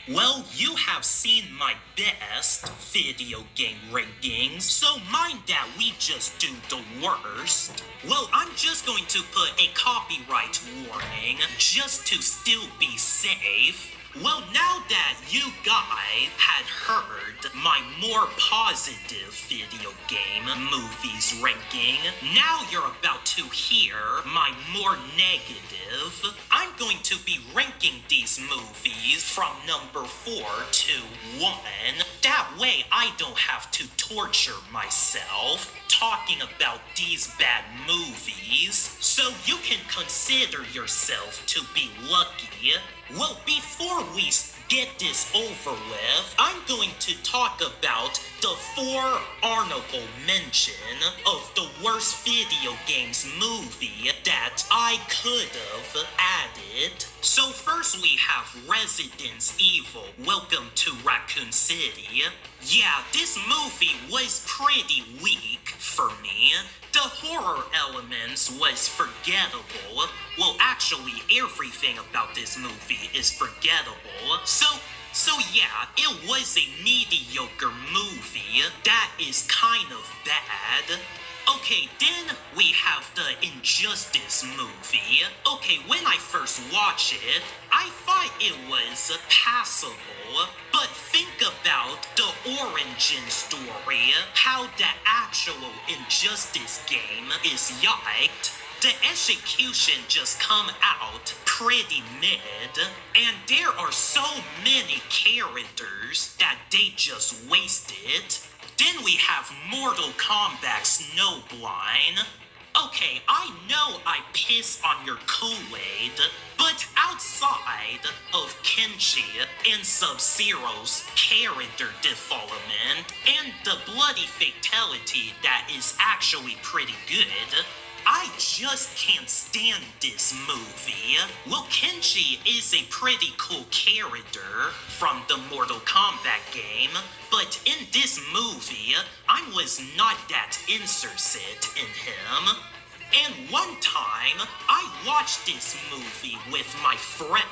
Well, you have seen my best video game rankings, so mind that we just do the worst. Well, I'm just going to put a copyright warning just to still be safe. Well, now that you guys had heard my more positive video game movies ranking, now you're about to hear my more negative. I'm going to be ranking these movies from number 4 to 1. That way I don't have to torture myself talking about these bad movies, so you can consider yourself to be lucky. Well, before we get this over with, I'm going to talk about the 4 honorable mention of the worst video games movie that I could have added. So first we have Resident Evil, Welcome to Raccoon City. Yeah, this movie was pretty weak for me. The horror elements was forgettable. Well, actually, everything about this movie is forgettable. So yeah, it was a mediocre movie that is kind of bad. Okay, then we have the Injustice movie. Okay, when I first watched it, I thought it was passable. But think about the origin story, how the actual Injustice game is yiked. The execution just come out pretty mid, and there are so many characters that they just wasted. Then we have Mortal Kombat Snowblind. Okay, I know I piss on your Kool-Aid, but outside of Kenshi and Sub-Zero's character development and the bloody fatality that is actually pretty good, I just can't stand this movie. Well, Kenshi is a pretty cool character from the Mortal Kombat game, but in this movie, I was not that interested in him. And one time, I watched this movie with my friend,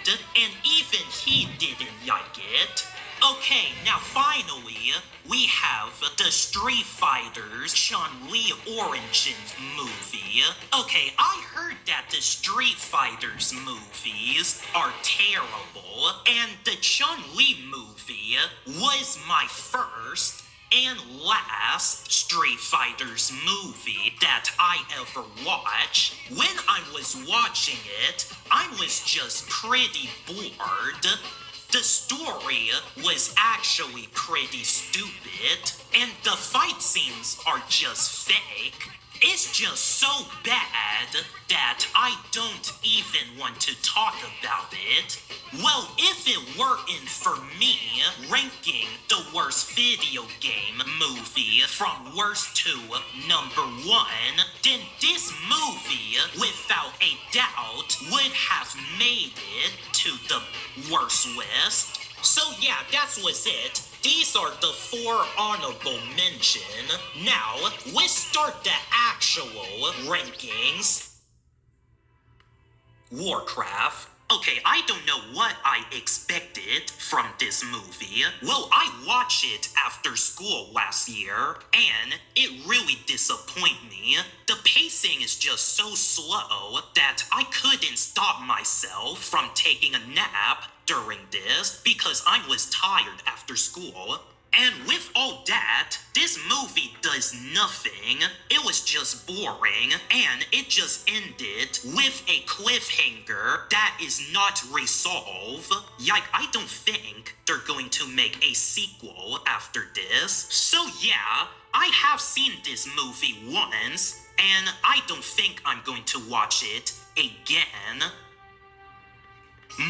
and even he didn't like it. Okay, now finally, we have the Street Fighter's Chun-Li Origins movie. Okay, I heard that the Street Fighter's movies are terrible, and the Chun-Li movie was my first and last Street Fighter's movie that I ever watched. When I was watching it, I was just pretty bored. The story was actually pretty stupid, and the fight scenes are just fake. It's just so bad that I don't even want to talk about it. Well, if it weren't for me ranking the worst video game movie from worst to number 1, then this movie, without a doubt, would have made it to the worst list. So yeah, that was it. These are the 4 honorable mention. Now, let's start the actual rankings. Warcraft. Okay, I don't know what I expected from this movie. Well, I watched it after school last year, and it really disappointed me. The pacing is just so slow that I couldn't stop myself from taking a nap during this because I was tired after school. And with all that, this movie does nothing. It was just boring, and it just ended with a cliffhanger that is not resolved. I don't think they're going to make a sequel after this. So yeah, I have seen this movie once, and I don't think I'm going to watch it again.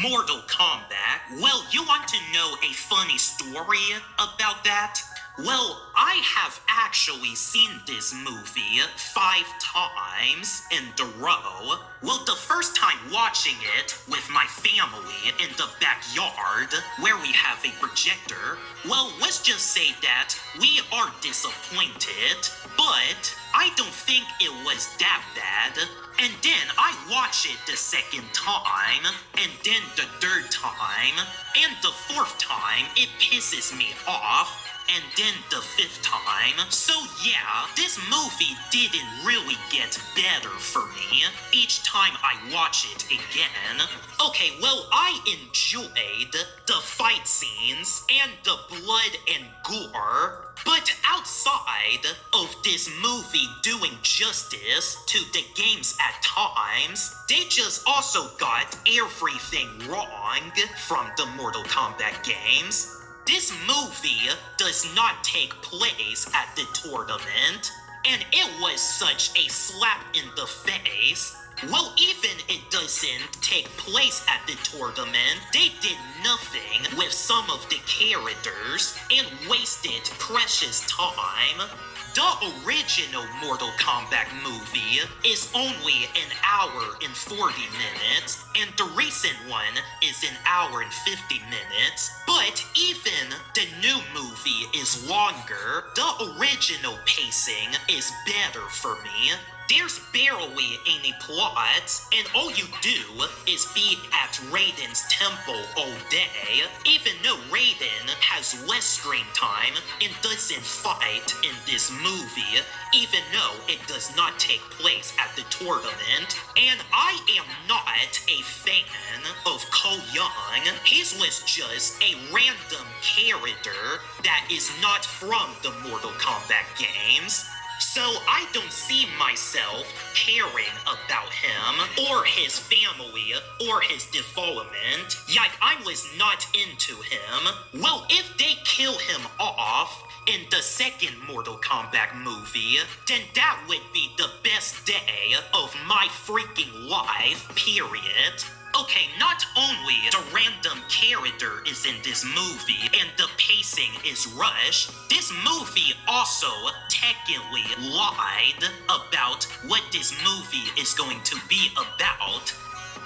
Mortal Kombat. Well, you want to know a funny story about that? Well, I have actually seen this movie 5 times in a row. Well, the first time watching it with my family in the backyard where we have a projector, well, let's just say that we are disappointed, but I don't think it was that bad. And then I watch it the second time, and then the third time, and the fourth time, it pisses me off. And then the 5th time. So yeah, this movie didn't really get better for me each time I watch it again. Okay, well, I enjoyed the fight scenes and the blood and gore, but outside of this movie doing justice to the games at times, they just also got everything wrong from the Mortal Kombat games. This movie does not take place at the tournament, and it was such a slap in the face. Well, even it doesn't take place at the tournament, they did nothing with some of the characters and wasted precious time. The original Mortal Kombat movie is only an hour and 40 minutes, and the recent one is an hour and 50 minutes. But even the new movie is longer. The original pacing is better for me. There's barely any plots, and all you do is be at Raiden's temple all day, even though Raiden has less screen time and doesn't fight in this movie, even though it does not take place at the tournament. And I am not a fan of Cole Young. His was just a random character that is not from the Mortal Kombat games. So I don't see myself caring about him, or his family, or his development. Like, I was not into him. Well, if they kill him off in the second Mortal Kombat movie, then that would be the best day of my freaking life, period. Okay, not only the random character is in this movie and the pacing is rushed, this movie also technically lied about what this movie is going to be about.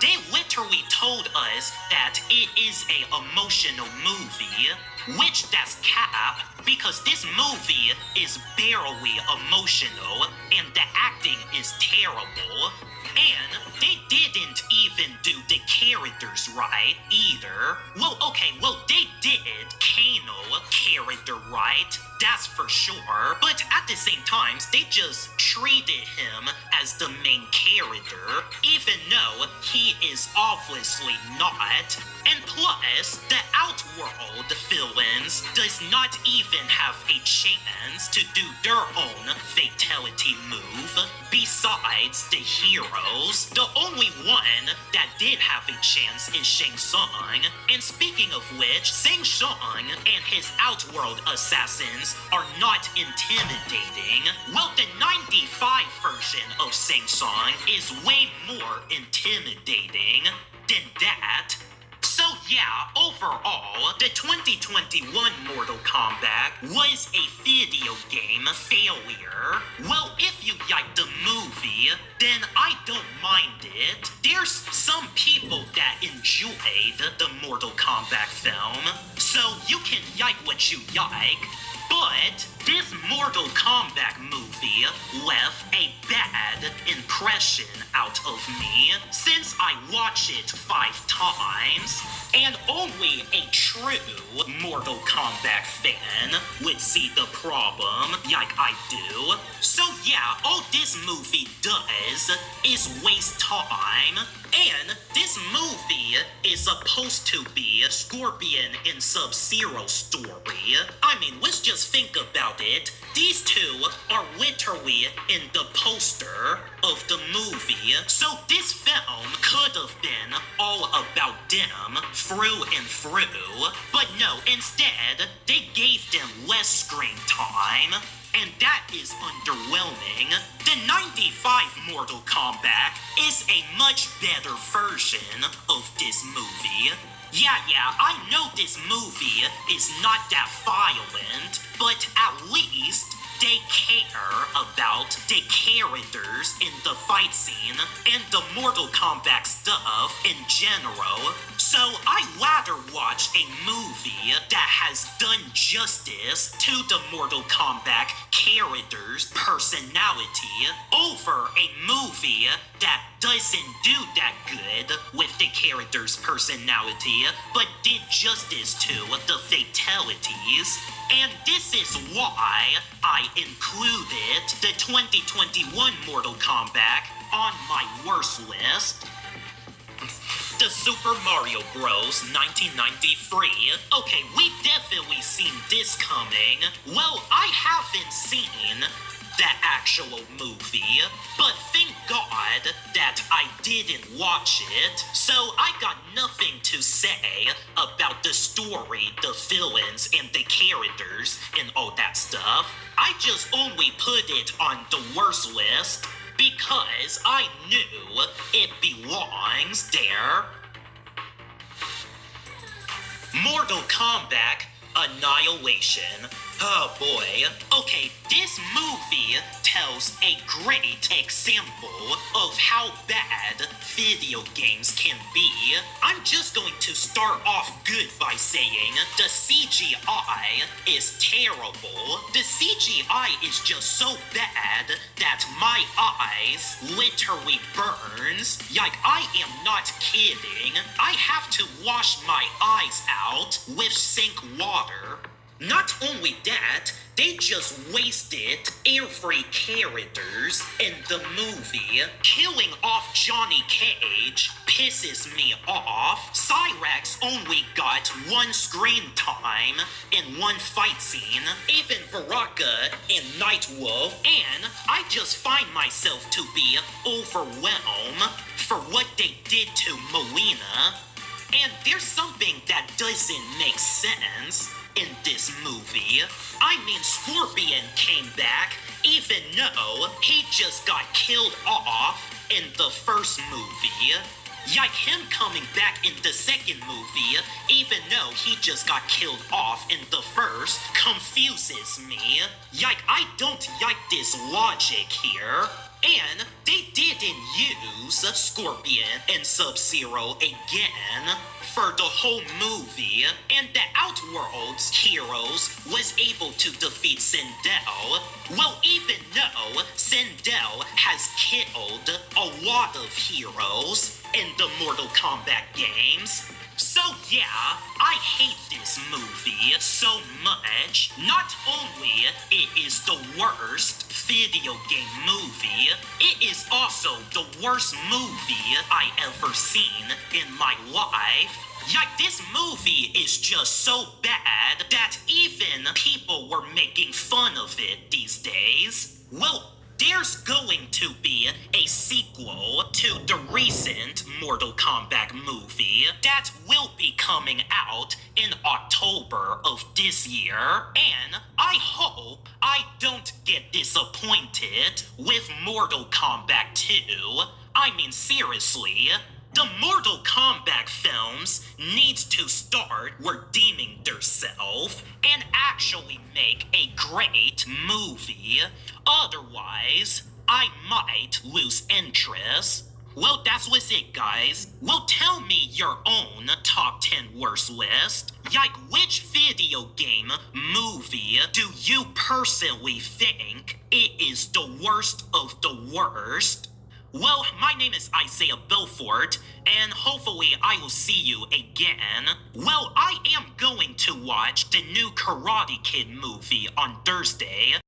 They literally told us that it is an emotional movie, which that's cap, because this movie is barely emotional and the acting is terrible. And they didn't even do the characters right either. Well, okay, they did Kano character right, that's for sure. But at the same time, they just treated him as the main character, even though he is obviously not. And plus, the Outworld villains does not even have a chance to do their own fatality move. Besides the heroes, the only one that did have a chance is Shang Tsung. And speaking of which, Shang Tsung and his Outworld assassins are not intimidating. Well, the 95 version of Shang Tsung is way more intimidating than that. So yeah, overall, the 2021 Mortal Kombat was a video game failure. Well, if you like the movie, then I don't mind it. There's some people that enjoyed the Mortal Kombat film, so you can like what you like. But this Mortal Kombat movie left a bad impression out of me since I watched it 5 times, and only a true Mortal Kombat fan would see the problem like I do. So yeah, all this movie does is waste time. And this movie is supposed to be Scorpion and Sub-Zero story. I mean, let's just think about it. These two are literally in the poster of the movie. So this film could have been all about them through and through. But no, instead, they gave them less screen time. And that is underwhelming. The 95 Mortal Kombat is a much better version of this movie. Yeah, I know this movie is not that violent, but at least they care about the characters in the fight scene and the Mortal Kombat stuff in general. So I'd rather watch a movie that has done justice to the Mortal Kombat character's personality over a movie that doesn't do that good with the character's personality, but did justice to the fatalities. And this is why I included the 2021 Mortal Kombat on my worst list. The Super Mario Bros. 1993. Okay, we definitely seen this coming. Well, I haven't seen the actual movie, but thank God that I didn't watch it, so I got nothing to say about the story, the villains, and the characters, and all that stuff. I just only put it on the worst list because I knew it belongs there. Mortal Kombat Annihilation. Oh boy. Okay, this movie tells a great example of how bad video games can be. I'm just going to start off good by saying the CGI is terrible. The CGI is just so bad that my eyes literally burns. Like, I am not kidding. I have to wash my eyes out with sink water. Not only that, they just wasted every characters in the movie. Killing off Johnny Cage pisses me off. Cyrax only got one screen time in one fight scene, even Baraka and Nightwolf, and I just find myself to be overwhelmed for what they did to Melina. And there's something that doesn't make sense in this movie. I mean, Scorpion came back even though he just got killed off in the first movie. Like, him coming back in the second movie, even though he just got killed off in the first, confuses me. Like, I don't like this logic here. And they didn't use Scorpion and Sub-Zero again for the whole movie, and the Outworld's heroes was able to defeat Sindel. Well, even though Sindel has killed a lot of heroes in the Mortal Kombat games. So yeah, I hate this movie so much. Not only it is the worst video game movie, it is also the worst movie I ever seen in my life. Like, this movie is just so bad that even people were making fun of it these days. Well, there's going to be a sequel to the recent Mortal Kombat movie that will be coming out in October of this year, and I hope I don't get disappointed with Mortal Kombat 2. I mean, seriously. The Mortal Kombat films needs to start redeeming themselves and actually make a great movie. Otherwise, I might lose interest. Well, that's what's it, guys. Well, tell me your own top 10 worst list. Like, which video game movie do you personally think it is the worst of the worst? Well, my name is Isaiah Belfort, and hopefully I will see you again. Well, I am going to watch the new Karate Kid movie on Thursday.